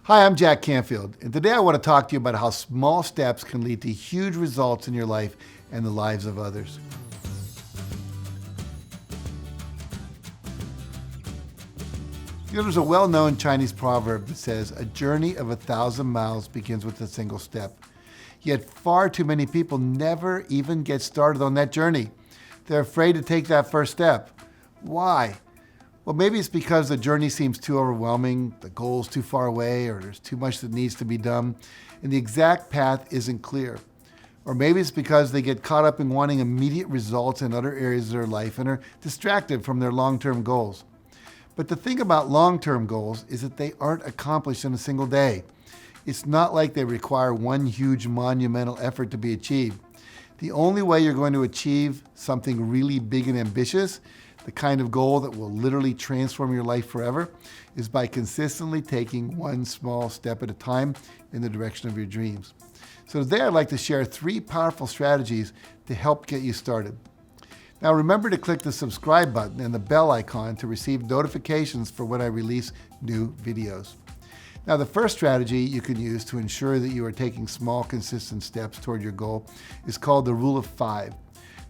Hi, I'm Jack Canfield, and today I want to talk to you about how small steps can lead to huge results in your life and the lives of others. There's a well-known Chinese proverb that says, "A journey of 1,000 miles begins with a single step." Yet far too many people never even get started on that journey. They're afraid to take that first step. Why? Well, maybe it's because the journey seems too overwhelming, the goal's too far away, or there's too much that needs to be done, and the exact path isn't clear. Or maybe it's because they get caught up in wanting immediate results in other areas of their life and are distracted from their long-term goals. But the thing about long-term goals is that they aren't accomplished in a single day. It's not like they require one huge monumental effort to be achieved. The only way you're going to achieve something really big and ambitious, the kind of goal that will literally transform your life forever, is by consistently taking one small step at a time in the direction of your dreams. So today I'd like to share 3 powerful strategies to help get you started. Now remember to click the subscribe button and the bell icon to receive notifications for when I release new videos. Now the first strategy you can use to ensure that you are taking small, consistent steps toward your goal is called the Rule of 5.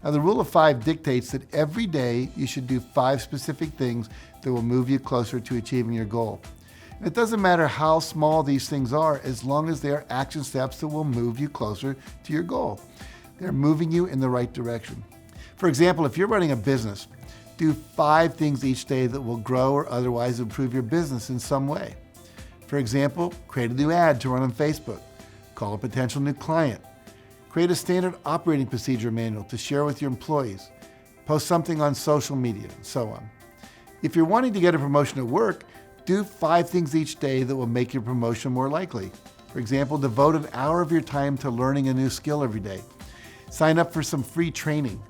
Now the Rule of 5 dictates that every day you should do 5 specific things that will move you closer to achieving your goal. And it doesn't matter how small these things are, as long as they are action steps that will move you closer to your goal. They're moving you in the right direction. For example, if you're running a business, do 5 things each day that will grow or otherwise improve your business in some way. For example, create a new ad to run on Facebook, call a potential new client, create a standard operating procedure manual to share with your employees, post something on social media, and so on. If you're wanting to get a promotion at work, do 5 things each day that will make your promotion more likely. For example, devote an hour of your time to learning a new skill every day. Sign up for some free training.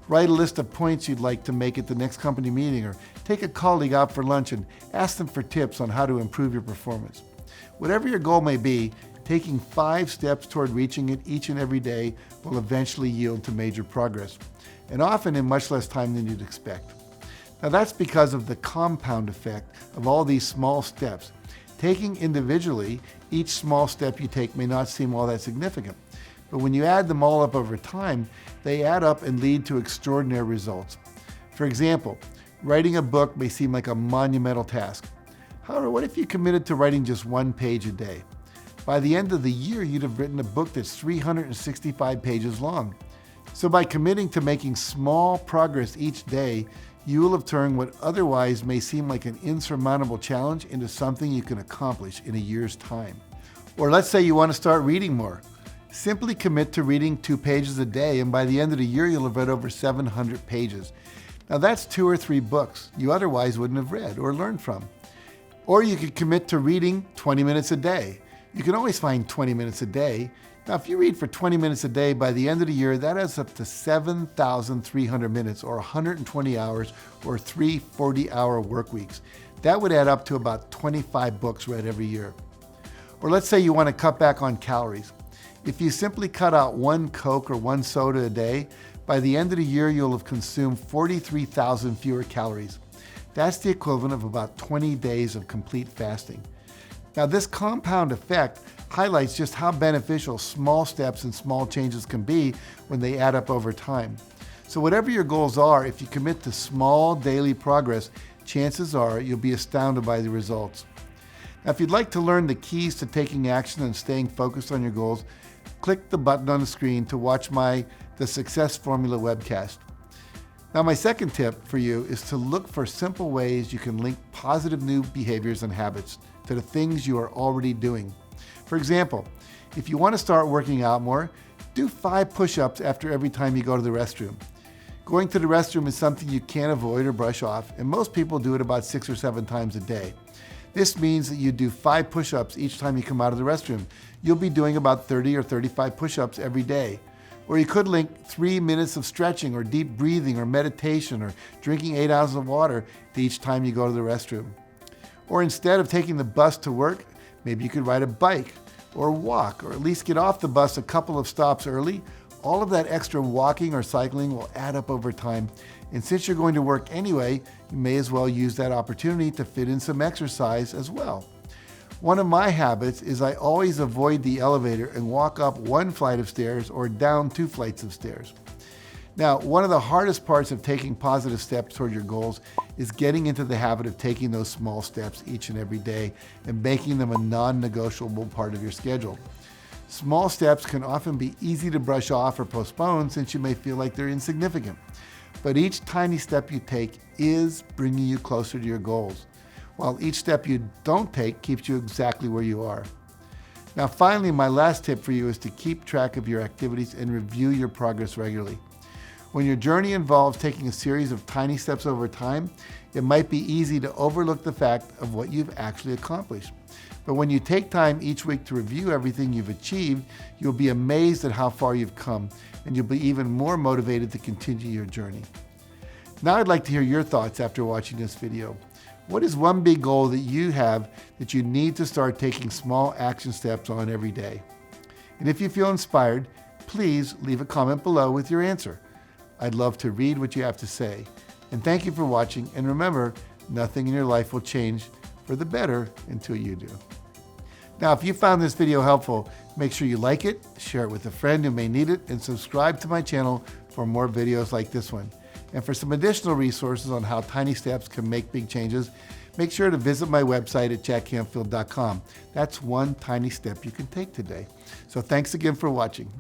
Write a list of points you'd like to make at the next company meeting, or take a colleague out for lunch and ask them for tips on how to improve your performance. Whatever your goal may be, taking 5 steps toward reaching it each and every day will eventually yield to major progress, and often in much less time than you'd expect. Now that's because of the compound effect of all these small steps. Taking individually, each small step you take may not seem all that significant, but when you add them all up over time, they add up and lead to extraordinary results. For example, writing a book may seem like a monumental task. However, what if you committed to writing just 1 page a day? By the end of the year, you'd have written a book that's 365 pages long. So by committing to making small progress each day, you will have turned what otherwise may seem like an insurmountable challenge into something you can accomplish in a year's time. Or let's say you want to start reading more. Simply commit to reading 2 pages a day, and by the end of the year, you'll have read over 700 pages. Now that's 2 or 3 books you otherwise wouldn't have read or learned from. Or you could commit to reading 20 minutes a day. You can always find 20 minutes a day. Now, if you read for 20 minutes a day, by the end of the year, that adds up to 7,300 minutes, or 120 hours, or 3 40-hour work weeks. That would add up to about 25 books read every year. Or let's say you want to cut back on calories. If you simply cut out 1 Coke or 1 soda a day, by the end of the year, you'll have consumed 43,000 fewer calories. That's the equivalent of about 20 days of complete fasting. Now, this compound effect highlights just how beneficial small steps and small changes can be when they add up over time. So whatever your goals are, if you commit to small daily progress, chances are you'll be astounded by the results. Now, if you'd like to learn the keys to taking action and staying focused on your goals, click the button on the screen to watch The Success Formula webcast. Now, my second tip for you is to look for simple ways you can link positive new behaviors and habits to the things you are already doing. For example, if you want to start working out more, do 5 push-ups after every time you go to the restroom. Going to the restroom is something you can't avoid or brush off, and most people do it about 6 or 7 times a day. This means that you do 5 push-ups each time you come out of the restroom. You'll be doing about 30 or 35 push-ups every day. Or you could link 3 minutes of stretching or deep breathing or meditation or drinking 8 ounces of water to each time you go to the restroom. Or instead of taking the bus to work, maybe you could ride a bike or walk, or at least get off the bus a couple of stops early. All of that extra walking or cycling will add up over time. And since you're going to work anyway, you may as well use that opportunity to fit in some exercise as well. One of my habits is I always avoid the elevator and walk up one flight of stairs or down 2 flights of stairs. Now, one of the hardest parts of taking positive steps toward your goals is getting into the habit of taking those small steps each and every day and making them a non-negotiable part of your schedule. Small steps can often be easy to brush off or postpone since you may feel like they're insignificant. But each tiny step you take is bringing you closer to your goals, while each step you don't take keeps you exactly where you are. Now, finally, my last tip for you is to keep track of your activities and review your progress regularly. When your journey involves taking a series of tiny steps over time, it might be easy to overlook the fact of what you've actually accomplished. But when you take time each week to review everything you've achieved, you'll be amazed at how far you've come, and you'll be even more motivated to continue your journey. Now I'd like to hear your thoughts after watching this video. What is one big goal that you have that you need to start taking small action steps on every day? And if you feel inspired, please leave a comment below with your answer. I'd love to read what you have to say. And thank you for watching, and remember, nothing in your life will change for the better until you do. Now, if you found this video helpful, make sure you like it, share it with a friend who may need it, and subscribe to my channel for more videos like this one. And for some additional resources on how tiny steps can make big changes, make sure to visit my website at JackCanfield.com. That's one tiny step you can take today. So thanks again for watching.